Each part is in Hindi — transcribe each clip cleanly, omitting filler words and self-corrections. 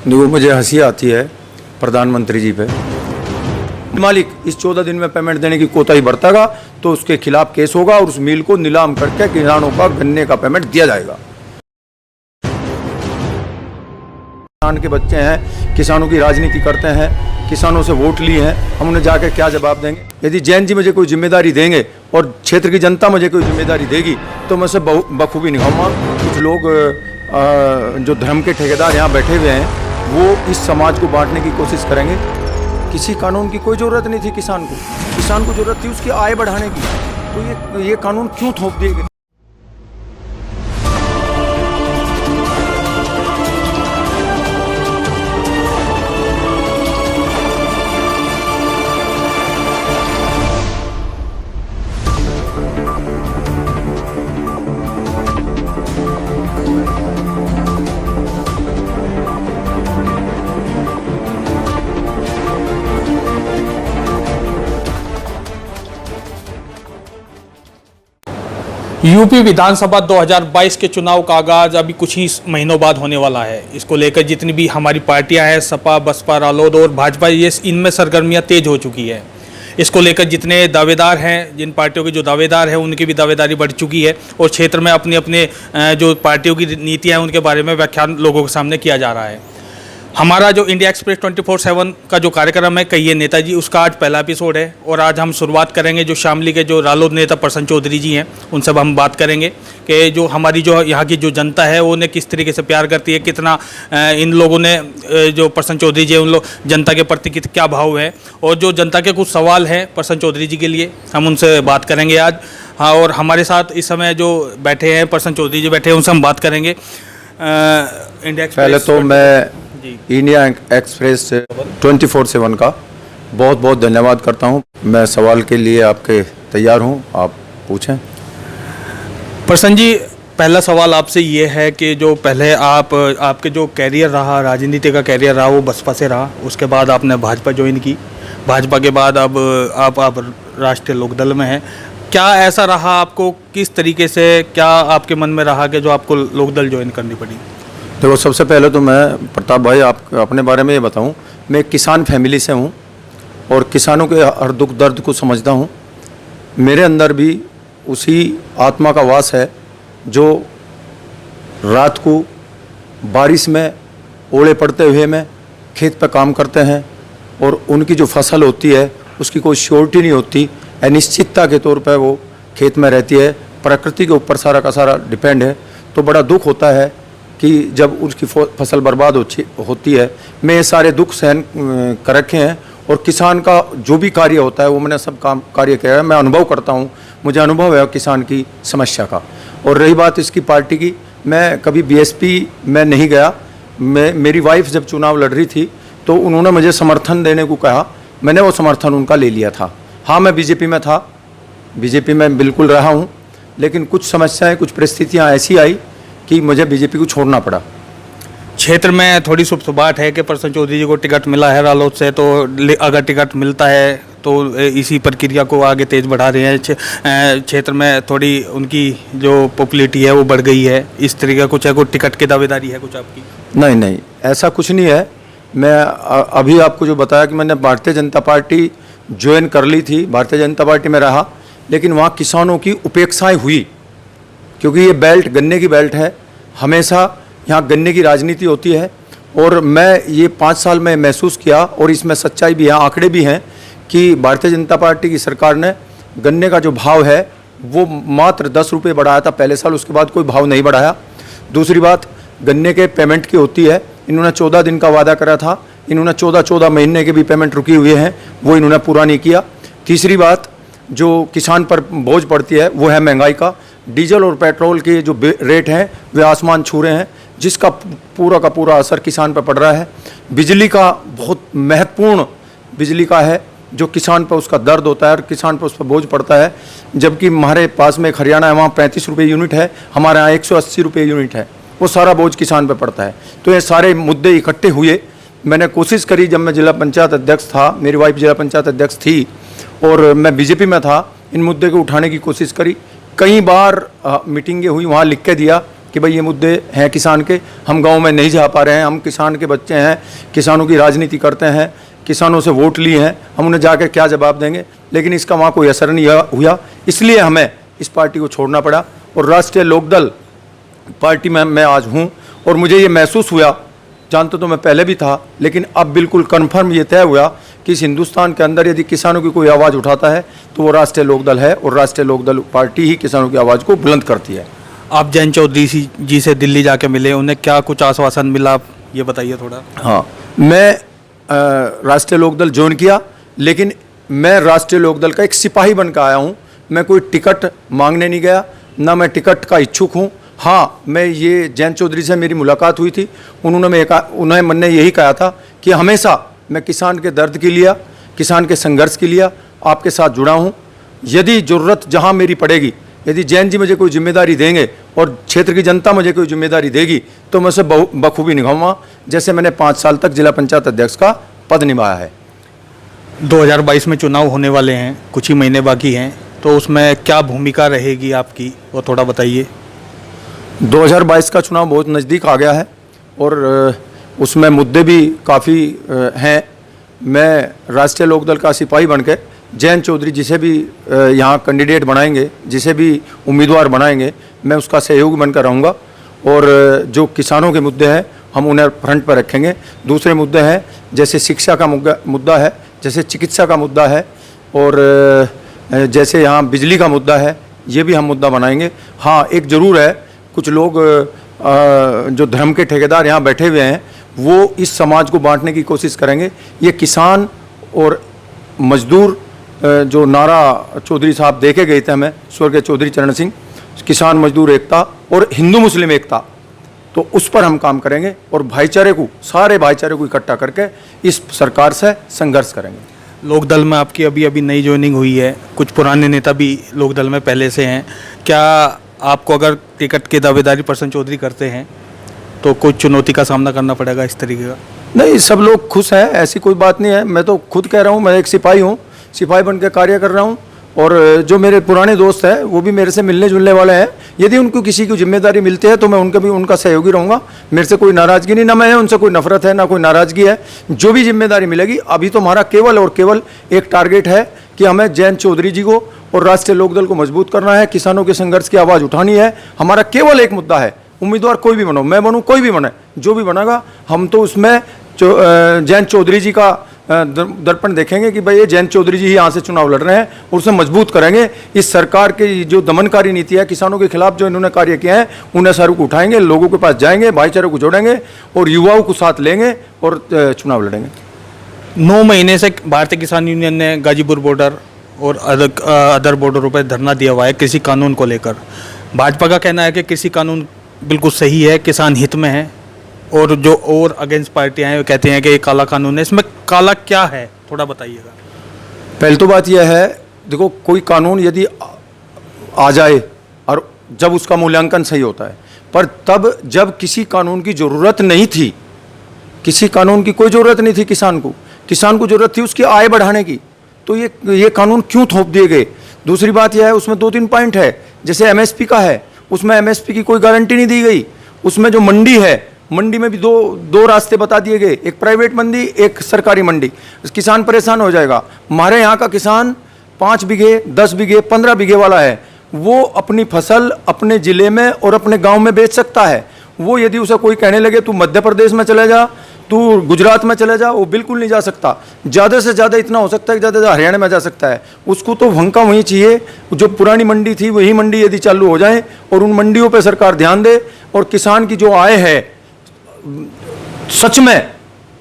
देखो, मुझे हंसी आती है प्रधानमंत्री जी पे। मालिक इस 14 दिन में पेमेंट देने की कोताही बरतेगा तो उसके खिलाफ केस होगा और उस मिल को नीलाम करके किसानों का गन्ने का पेमेंट दिया जाएगा। किसान के बच्चे हैं, किसानों की राजनीति करते हैं, किसानों से वोट लिए हैं, हम उन्हें जाकर क्या जवाब देंगे? यदि जैन जी मुझे कोई जिम्मेदारी देंगे और क्षेत्र की जनता मुझे कोई जिम्मेदारी देगी तो मैं उसे बखूबी निभाऊंगा। कुछ लोग जो धर्म के ठेकेदार यहाँ बैठे हुए हैं वो इस समाज को बांटने की कोशिश करेंगे। किसी कानून की कोई ज़रूरत नहीं थी किसान को ज़रूरत थी उसकी आय बढ़ाने की। तो ये कानून क्यों थोप दिए गए? यूपी विधानसभा 2022 के चुनाव का आगाज अभी कुछ ही महीनों बाद होने वाला है। इसको लेकर जितनी भी हमारी पार्टियां हैं, सपा, बसपा, रालोद और भाजपा, ये इनमें सरगर्मियां तेज हो चुकी है। इसको लेकर जितने दावेदार हैं, जिन पार्टियों के जो दावेदार हैं उनकी भी दावेदारी बढ़ चुकी है और क्षेत्र में अपने अपने जो पार्टियों की नीतियाँ हैं उनके बारे में व्याख्यान लोगों के सामने किया जा रहा है। हमारा जो इंडिया एक्सप्रेस 24/7 का जो कार्यक्रम है कहिए नेताजी, उसका आज पहला एपिसोड है और आज हम शुरुआत करेंगे जो शामली के जो रालोद नेता प्रसन्न चौधरी जी हैं उनसे हम बात करेंगे कि जो हमारी जो यहाँ की जो जनता है वो उन्हें किस तरीके से प्यार करती है, कितना इन लोगों ने जो प्रसन्न चौधरी जी उन लोग जनता के प्रति क्या भाव है और जो जनता के कुछ सवाल हैं प्रसन्न चौधरी जी के लिए हम उनसे बात करेंगे आज। हाँ, और हमारे साथ इस समय जो बैठे हैं प्रसन्न चौधरी जी बैठे हैं उनसे हम बात करेंगे। इंडिया एक्सप्रेस पहले तो मैं इंडिया एक्सप्रेस 24/7 का बहुत बहुत धन्यवाद करता हूं। मैं सवाल के लिए आपके तैयार हूं, आप पूछें। प्रसन्न जी, पहला सवाल आपसे ये है कि जो पहले आपके जो कैरियर रहा, राजनीति का कैरियर रहा, वो बसपा से रहा, उसके बाद आपने भाजपा ज्वाइन की, भाजपा के बाद अब आप राष्ट्रीय लोकदल में हैं। क्या ऐसा रहा आपको, किस तरीके से क्या आपके मन में रहा कि जो आपको लोकदल ज्वाइन करनी पड़ी? देखो, सबसे पहले तो मैं प्रताप भाई आप अपने बारे में ये बताऊं, मैं एक किसान फैमिली से हूं और किसानों के हर दुख दर्द को समझता हूं। मेरे अंदर भी उसी आत्मा का वास है जो रात को बारिश में ओले पड़ते हुए में खेत पे काम करते हैं और उनकी जो फसल होती है उसकी कोई श्योरिटी नहीं होती, अनिश्चितता के तौर पे वो खेत में रहती है, प्रकृति के ऊपर सारा का सारा डिपेंड है। तो बड़ा दुख होता है कि जब उसकी फसल बर्बाद होती है। मैं ये सारे दुख सहन कर रखे हैं और किसान का जो भी कार्य होता है वो मैंने सब कार्य किया है। मैं अनुभव करता हूँ, मुझे अनुभव है किसान की समस्या का। और रही बात इसकी पार्टी की, मैं कभी बीएसपी में नहीं गया। मेरी वाइफ जब चुनाव लड़ रही थी तो उन्होंने मुझे समर्थन देने को कहा, मैंने वो समर्थन उनका ले लिया था। हाँ, मैं बीजेपी में था, बीजेपी में बिल्कुल रहा हूँ, लेकिन कुछ समस्याएँ, कुछ परिस्थितियाँ ऐसी आई कि मुझे बीजेपी को छोड़ना पड़ा। क्षेत्र में थोड़ी सुबसुबाहट है कि प्रसन्न चौधरी जी को टिकट मिला है रालोद से, तो अगर टिकट मिलता है तो इसी प्रक्रिया को आगे तेज बढ़ा रहे हैं। क्षेत्र में थोड़ी उनकी जो पॉपुलैरिटी है वो बढ़ गई है, इस तरीके का कुछ है, कोई टिकट की दावेदारी है कुछ आपकी? नहीं, ऐसा कुछ नहीं है। मैं अभी आपको जो बताया कि मैंने भारतीय जनता पार्टी ज्वाइन कर ली थी, भारतीय जनता पार्टी में रहा, लेकिन वहाँ किसानों की उपेक्षाएँ हुई क्योंकि ये बेल्ट गन्ने की बेल्ट है, हमेशा यहाँ गन्ने की राजनीति होती है। और मैं ये 5 साल में महसूस किया और इसमें सच्चाई भी है, आंकड़े भी हैं कि भारतीय जनता पार्टी की सरकार ने गन्ने का जो भाव है वो मात्र 10 रुपये बढ़ाया था पहले साल, उसके बाद कोई भाव नहीं बढ़ाया। दूसरी बात, गन्ने के पेमेंट की होती है, इन्होंने 14 दिन का वादा करा था, इन्होंने 14 महीने के भी पेमेंट रुकी हुए हैं, वो इन्होंने पूरा नहीं किया। तीसरी बात, जो किसान पर बोझ पड़ती है वो है महंगाई का। डीजल और पेट्रोल के जो रेट हैं वे आसमान छू रहे हैं, जिसका पूरा का पूरा असर किसान पर पड़ रहा है। बिजली का बहुत महत्वपूर्ण बिजली का है जो किसान पर उसका दर्द होता है और किसान पर उस पर बोझ पड़ता है। जबकि हमारे पास में एक हरियाणा है, वहाँ 35 रुपये यूनिट है, हमारे यहाँ 180 रुपये यूनिट है, वो सारा बोझ किसान पर पड़ता है। तो ये सारे मुद्दे इकट्ठे हुए। मैंने कोशिश करी, जब मैं जिला पंचायत अध्यक्ष था, मेरी वाइफ जिला पंचायत अध्यक्ष थी और मैं बीजेपी में था, इन मुद्दे को उठाने की कोशिश करी। कई बार मीटिंगें हुई, वहाँ लिख के दिया कि भाई ये मुद्दे हैं किसान के, हम गांव में नहीं जा पा रहे हैं, हम किसान के बच्चे हैं, किसानों की राजनीति करते हैं, किसानों से वोट लिए हैं, हम उन्हें जाकर क्या जवाब देंगे। लेकिन इसका वहाँ कोई असर नहीं हुआ, इसलिए हमें इस पार्टी को छोड़ना पड़ा और राष्ट्रीय लोकदल पार्टी में मैं आज हूँ। और मुझे ये महसूस हुआ, जानते तो मैं पहले भी था, लेकिन अब बिल्कुल कन्फर्म ये तय हुआ कि इस हिंदुस्तान के अंदर यदि किसानों की कोई आवाज़ उठाता है तो वो राष्ट्रीय लोकदल है, और राष्ट्रीय लोकदल पार्टी ही किसानों की आवाज़ को बुलंद करती है। आप जयंत चौधरी जी से दिल्ली जाके मिले, उन्हें क्या कुछ आश्वासन मिला, आप ये बताइए थोड़ा। हाँ, मैं राष्ट्रीय लोकदल ज्वाइन किया, लेकिन मैं राष्ट्रीय लोकदल का एक सिपाही बन कर आया हूँ। मैं कोई टिकट मांगने नहीं गया, ना मैं टिकट का इच्छुक हूँ। हाँ, मैं ये जयंत चौधरी से मेरी मुलाकात हुई थी, उन्होंने मैंने यही कहा था कि हमेशा मैं किसान के दर्द के लिए, किसान के संघर्ष के लिए आपके साथ जुड़ा हूँ। यदि ज़रूरत जहाँ मेरी पड़ेगी, यदि जैन जी मुझे कोई जिम्मेदारी देंगे और क्षेत्र की जनता मुझे कोई जिम्मेदारी देगी तो मैं उसे बखूबी निभाऊंगा, जैसे मैंने 5 साल तक जिला पंचायत अध्यक्ष का पद निभाया है। 2022 में चुनाव होने वाले हैं, कुछ ही महीने बाकी हैं, तो उसमें क्या भूमिका रहेगी आपकी, वो थोड़ा बताइए। 2022 का चुनाव बहुत नज़दीक आ गया है और उसमें मुद्दे भी काफ़ी हैं। मैं राष्ट्रीय लोकदल का सिपाही बनकर जयंत चौधरी जिसे भी यहाँ कैंडिडेट बनाएंगे, जिसे भी उम्मीदवार बनाएंगे, मैं उसका सहयोगी बनकर रहूँगा। और जो किसानों के मुद्दे हैं हम उन्हें फ्रंट पर रखेंगे। दूसरे मुद्दे हैं जैसे शिक्षा का मुद्दा है, जैसे चिकित्सा का मुद्दा है, और जैसे यहाँ बिजली का मुद्दा है, ये भी हम मुद्दा बनाएंगे। हाँ, एक ज़रूर है, कुछ लोग जो धर्म के ठेकेदार यहाँ बैठे हुए हैं वो इस समाज को बांटने की कोशिश करेंगे। ये किसान और मजदूर जो नारा चौधरी साहब देके गए थे हमें, स्वर्गीय चौधरी चरण सिंह, किसान मजदूर एकता और हिंदू मुस्लिम एकता, तो उस पर हम काम करेंगे और भाईचारे को, सारे भाईचारे को इकट्ठा करके इस सरकार से संघर्ष करेंगे। लोकदल में आपकी अभी नई ज्वाइनिंग हुई है, कुछ पुराने नेता भी लोकदल में पहले से हैं, क्या आपको अगर टिकट की दावेदारी प्रसन्न चौधरी करते हैं तो कुछ चुनौती का सामना करना पड़ेगा इस तरीके का? नहीं, सब लोग खुश हैं, ऐसी कोई बात नहीं है। मैं तो खुद कह रहा हूँ, मैं एक सिपाही हूँ, सिपाही बन के कार्य कर रहा हूँ, और जो मेरे पुराने दोस्त हैं वो भी मेरे से मिलने जुलने वाले हैं। यदि उनको किसी की जिम्मेदारी मिलती है तो मैं उनका सहयोगी रहूँगा। मेरे से कोई नाराज़गी नहीं, ना मैं उनसे कोई नफरत है, ना कोई नाराज़गी है। जो भी जिम्मेदारी मिलेगी, अभी तो हमारा केवल और केवल एक टारगेट है कि हमें जयंत चौधरी जी को और राष्ट्रीय लोकदल को मजबूत करना है, किसानों के संघर्ष की आवाज़ उठानी है। हमारा केवल एक मुद्दा है, उम्मीदवार कोई भी बनो, मैं बनूँ, कोई भी बने, जो भी बनेगा, हम तो उसमें जयंत चौधरी जी का दर्पण देखेंगे कि भाई ये जयंत चौधरी जी ही यहाँ से चुनाव लड़ रहे हैं, और उसे मजबूत करेंगे। इस सरकार की जो दमनकारी नीति है, किसानों के खिलाफ जो इन्होंने कार्य किए हैं, उन्हें सर को उठाएंगे, लोगों के पास जाएंगे, भाईचारे को जोड़ेंगे और युवाओं को साथ लेंगे और चुनाव लड़ेंगे। 9 महीने से भारतीय किसान यूनियन ने गाजीपुर बॉर्डर और अदर बॉर्डरों पर धरना दिया हुआ है कृषि कानून को लेकर। भाजपा का कहना है कि कृषि कानून बिल्कुल सही है, किसान हित में है, और जो और अगेंस्ट पार्टियां हैं वो कहते हैं कि ये काला कानून है। इसमें काला क्या है, थोड़ा बताइएगा। पहले तो बात यह है, देखो, कोई कानून यदि आ जाए और जब उसका मूल्यांकन सही होता है, पर तब जब किसी कानून की ज़रूरत नहीं थी, किसी कानून की कोई ज़रूरत नहीं थी किसान को ज़रूरत थी उसकी आय बढ़ाने की, तो ये कानून क्यों थोप दिए गए। दूसरी बात यह है, उसमें 2-3 पॉइंट है, जैसे एमएसपी का है, उसमें एमएसपी की कोई गारंटी नहीं दी गई। उसमें जो मंडी है, मंडी में भी दो रास्ते बता दिए गए, एक प्राइवेट मंडी, एक सरकारी मंडी। किसान परेशान हो जाएगा। हमारे यहाँ का किसान 5 बीघे, 10 बीघे, 15 बीघे वाला है, वो अपनी फसल अपने ज़िले में और अपने गांव में बेच सकता है। वो यदि उसे कोई कहने लगे तू मध्य प्रदेश में चले जा, तू गुजरात में चले जा, वो बिल्कुल नहीं जा सकता। ज़्यादा से ज़्यादा इतना हो सकता है कि ज़्यादा से हरियाणा में जा सकता है। उसको तो वहाँ वहीं चाहिए, जो पुरानी मंडी थी वही मंडी यदि चालू हो जाए और उन मंडियों पर सरकार ध्यान दे और किसान की जो आय है सच में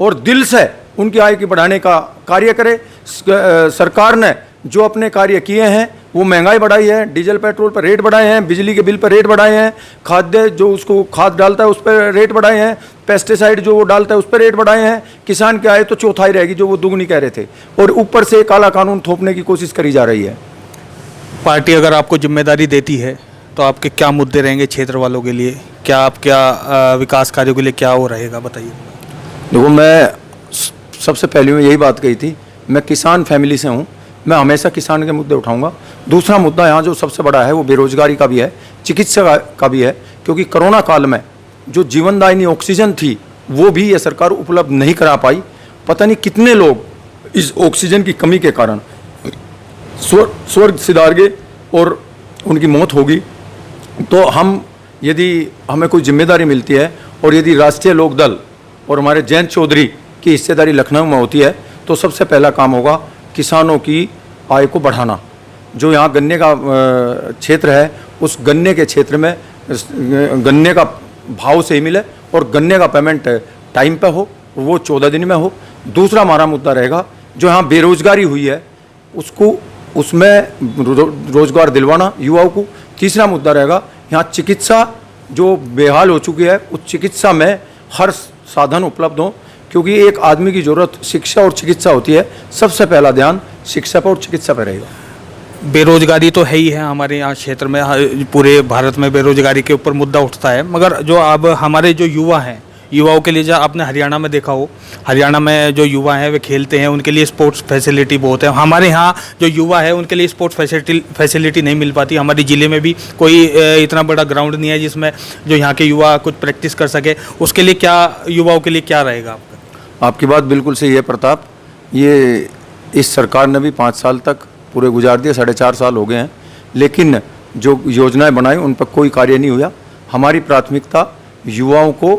और दिल से उनकी आय की बढ़ाने का कार्य करे। सरकार ने जो अपने कार्य किए हैं, वो महंगाई बढ़ाई है, डीजल पेट्रोल पर रेट बढ़ाए हैं, बिजली के बिल पर रेट बढ़ाए हैं, खाद्य जो उसको खाद डालता है उस पर रेट बढ़ाए हैं, पेस्टिसाइड जो वो डालता है उस पर रेट बढ़ाए हैं। किसान की आय तो चौथाई रहेगी जो वो दुगनी कह रहे थे, और ऊपर से काला कानून थोपने की कोशिश करी जा रही है। पार्टी अगर आपको जिम्मेदारी देती है तो आपके क्या मुद्दे रहेंगे क्षेत्र वालों के लिए, क्या आपका विकास कार्यों के लिए क्या हो रहेगा, बताइए। देखो, मैं सबसे पहले में यही बात कही थी, मैं किसान फैमिली से हूँ, मैं हमेशा किसान के मुद्दे उठाऊंगा। दूसरा मुद्दा यहाँ जो सबसे बड़ा है वो बेरोजगारी का भी है, चिकित्सा का भी है, क्योंकि कोरोना काल में जो जीवनदायिनी ऑक्सीजन थी वो भी ये सरकार उपलब्ध नहीं करा पाई। पता नहीं कितने लोग इस ऑक्सीजन की कमी के कारण स्वर्ग सिधार गए और उनकी मौत होगी। तो हम यदि हमें कोई जिम्मेदारी मिलती है और यदि राष्ट्रीय लोकदल और हमारे जयंत चौधरी की हिस्सेदारी लखनऊ में होती है तो सबसे पहला काम होगा किसानों की आय को बढ़ाना। जो यहाँ गन्ने का क्षेत्र है उस गन्ने के क्षेत्र में गन्ने का भाव सही मिले और गन्ने का पेमेंट टाइम पे हो, वो 14 दिन में हो। दूसरा हमारा मुद्दा रहेगा जो यहाँ बेरोजगारी हुई है उसको उसमें रोजगार दिलवाना युवाओं को। तीसरा मुद्दा रहेगा यहाँ चिकित्सा जो बेहाल हो चुकी है उस चिकित्सा में हर साधन उपलब्ध हो, क्योंकि एक आदमी की ज़रूरत शिक्षा और चिकित्सा होती है। सबसे पहला ध्यान शिक्षा पर और चिकित्सा पर रहेगा। बेरोजगारी तो है ही है हमारे यहाँ क्षेत्र में, पूरे भारत में बेरोजगारी के ऊपर मुद्दा उठता है। मगर जो अब हमारे जो युवा हैं, युवाओं के लिए जो आपने हरियाणा में देखा हो, हरियाणा में जो युवा हैं वे खेलते हैं, उनके लिए स्पोर्ट्स फैसिलिटी बहुत है। हमारे यहाँ जो युवा है उनके लिए स्पोर्ट्स फैसिलिटी नहीं मिल पाती। हमारे ज़िले में भी कोई इतना बड़ा ग्राउंड नहीं है जिसमें जो यहाँ के युवा कुछ प्रैक्टिस कर सके। उसके लिए क्या युवाओं के लिए क्या रहेगा आपका? आपकी बात बिल्कुल सही है प्रताप। ये इस सरकार ने भी 5 साल तक पूरे गुजार दिए, 4.5 साल हो गए हैं, लेकिन जो योजनाएं बनाई उन पर कोई कार्य नहीं हुआ। हमारी प्राथमिकता युवाओं को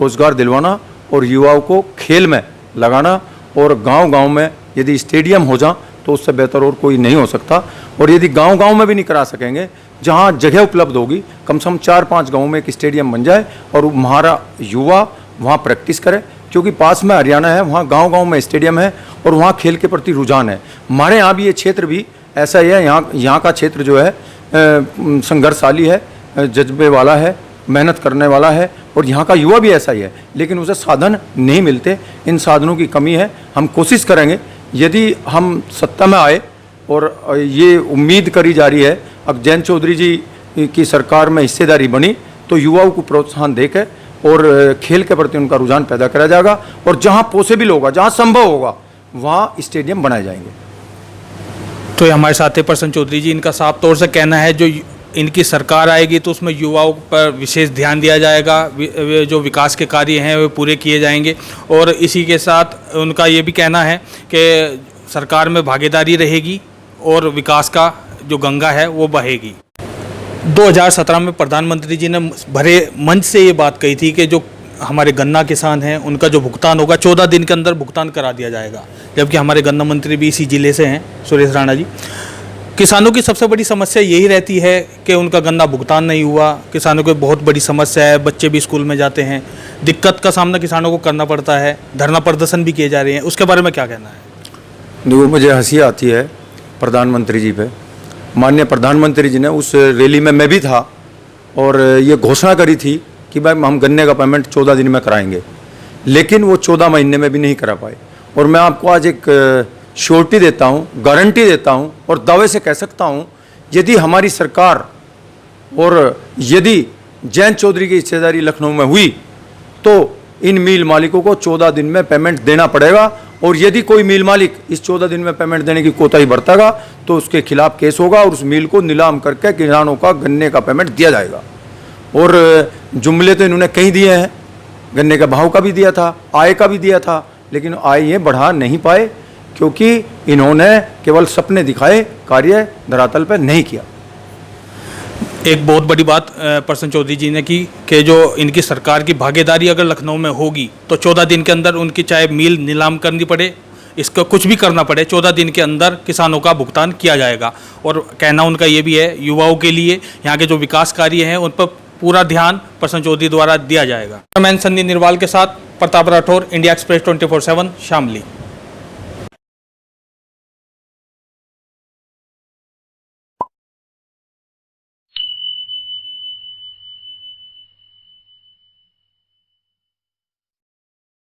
रोजगार दिलवाना और युवाओं को खेल में लगाना, और गांव-गांव में यदि स्टेडियम हो जाए तो उससे बेहतर और कोई नहीं हो सकता। और यदि गांव-गांव में भी नहीं करा सकेंगे, जहां जगह उपलब्ध होगी कम से कम 4-5 गाँव में एक स्टेडियम बन जाए और हमारा युवा वहाँ प्रैक्टिस करे, क्योंकि पास में हरियाणा है, वहाँ गांव-गांव में स्टेडियम है और वहाँ खेल के प्रति रुझान है। हमारे यहाँ भी ये क्षेत्र भी ऐसा ही है। यहाँ का क्षेत्र जो है संघर्षशाली है, जज्बे वाला है, मेहनत करने वाला है, और यहाँ का युवा भी ऐसा ही है, लेकिन उसे साधन नहीं मिलते। इन साधनों की कमी है। हम कोशिश करेंगे यदि हम सत्ता में आए, और ये उम्मीद करी जा रही है अब जयंत चौधरी जी की सरकार में हिस्सेदारी बनी तो युवाओं को प्रोत्साहन देकर और खेल के प्रति उनका रुझान पैदा करा जाएगा, और जहाँ पॉसिबल होगा, जहाँ संभव होगा, वहाँ स्टेडियम बनाए जाएंगे। तो ये हमारे साथ है प्रसन्न चौधरी जी। इनका साफ तौर से कहना है जो इनकी सरकार आएगी तो उसमें युवाओं पर विशेष ध्यान दिया जाएगा, जो विकास के कार्य हैं वे पूरे किए जाएंगे। और इसी के साथ उनका ये भी कहना है कि सरकार में भागीदारी रहेगी और विकास का जो गंगा है वो बहेगी। 2017 में प्रधानमंत्री जी ने भरे मंच से ये बात कही थी कि जो हमारे गन्ना किसान हैं उनका जो भुगतान होगा 14 दिन के अंदर भुगतान करा दिया जाएगा, जबकि हमारे गन्ना मंत्री भी इसी ज़िले से हैं, सुरेश राणा जी। किसानों की सबसे बड़ी समस्या यही रहती है कि उनका गन्ना भुगतान नहीं हुआ। किसानों की बहुत बड़ी समस्या है, बच्चे भी स्कूल में जाते हैं, दिक्कत का सामना किसानों को करना पड़ता है, धरना प्रदर्शन भी किए जा रहे हैं। उसके बारे में क्या कहना है? देखो, मुझे हंसी आती है प्रधानमंत्री जी पे। माननीय प्रधानमंत्री जी ने उस रैली में मैं भी था और ये घोषणा करी थी कि भाई हम गन्ने का पेमेंट 14 दिन में कराएंगे, लेकिन वो 14 महीने में भी नहीं करा पाए। और मैं आपको आज एक श्योरिटी देता हूँ, गारंटी देता हूँ और दावे से कह सकता हूँ, यदि हमारी सरकार और यदि जयंत चौधरी की हिस्सेदारी लखनऊ में हुई तो इन मिल मालिकों को 14 दिन में पेमेंट देना पड़ेगा। और यदि कोई मिल मालिक इस 14 दिन में पेमेंट देने की कोताही बरतेगा तो उसके खिलाफ केस होगा और उस मिल को नीलाम करके किसानों का गन्ने का पेमेंट दिया जाएगा। और जुमले तो इन्होंने कहीं दिए हैं, गन्ने का भाव का भी दिया था, आय का भी दिया था, लेकिन आय ये बढ़ा नहीं पाए क्योंकि इन्होंने केवल सपने दिखाए, कार्य धरातल पर नहीं किया। एक बहुत बड़ी बात प्रसन्न चौधरी जी ने की कि जो इनकी सरकार की भागीदारी अगर लखनऊ में होगी तो 14 दिन के अंदर उनकी चाहे मिल नीलाम करनी पड़े, इसका कुछ भी करना पड़े, 14 दिन के अंदर किसानों का भुगतान किया जाएगा। और कहना उनका ये भी है, युवाओं के लिए यहाँ के जो विकास कार्य हैं उन पर पूरा ध्यान प्रसन्न चौधरी द्वारा दिया जाएगा। मैं सन्नी निर्वाल के साथ प्रताप राठौर, इंडिया एक्सप्रेस 24/7 शामली।